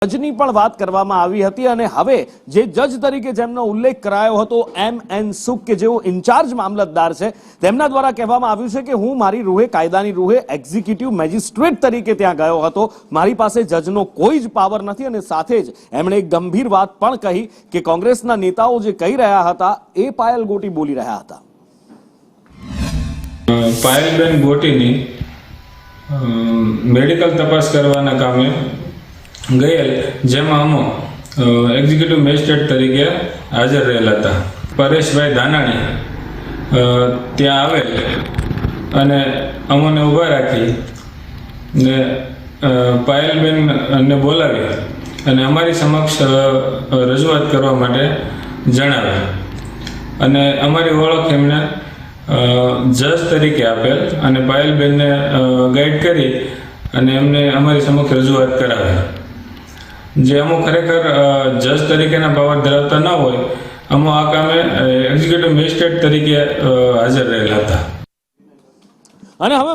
જજની પણ વાત કરવામાં આવી હતી અને હવે જે જજ તરીકે જેમનો ઉલ્લેખ કરાયો હતો એમ.એન. સુક કે જેઓ ઇન્ચાર્જ મામલતદાર છે તેમના દ્વારા કહેવામાં આવ્યું છે કે હું મારી રૂહે કાયદાની રૂહે એક્ઝિક્યુટિવ મેજિસ્ટ્રેટ તરીકે ત્યાં ગયો હતો, મારી પાસે જજનો કોઈ જ પાવર નથી અને સાથે જ એમણે એક ગંભીર વાત પણ કહી કે કોંગ્રેસના નેતાઓ જે કહી રહ્યા હતા એ પાયલ ગોટી બોલી રહ્યા હતા. પાયલબેન ગોટીની મેડિકલ તપાસ કરવાના કામે ગયેલ, જેમાં અમો એક્ઝિક્યુટિવ મેજિસ્ટ્રેટ તરીકે હાજર રહેલા હતા. પરેશભાઈ ધાનાણી ત્યાં આવેલ અને અમોને ઊભા રાખી ને પાયલબેનને બોલાવી અને અમારી સમક્ષ રજૂઆત કરવા માટે જણાવ્યા અને અમારી ઓળખ એમને જજ તરીકે આપેલ અને પાયલબેનને ગાઈડ કરી અને એમને અમારી સમક્ષ રજૂઆત કરાવી. જે અમુક ખરેખર જજ તરીકેના પાવર ધરાવતા ન હોય, અમુક આ કામે એક્ઝિક્યુટિવ મેજિસ્ટ્રેટ તરીકે હાજર રહેલા હતા. અને હવે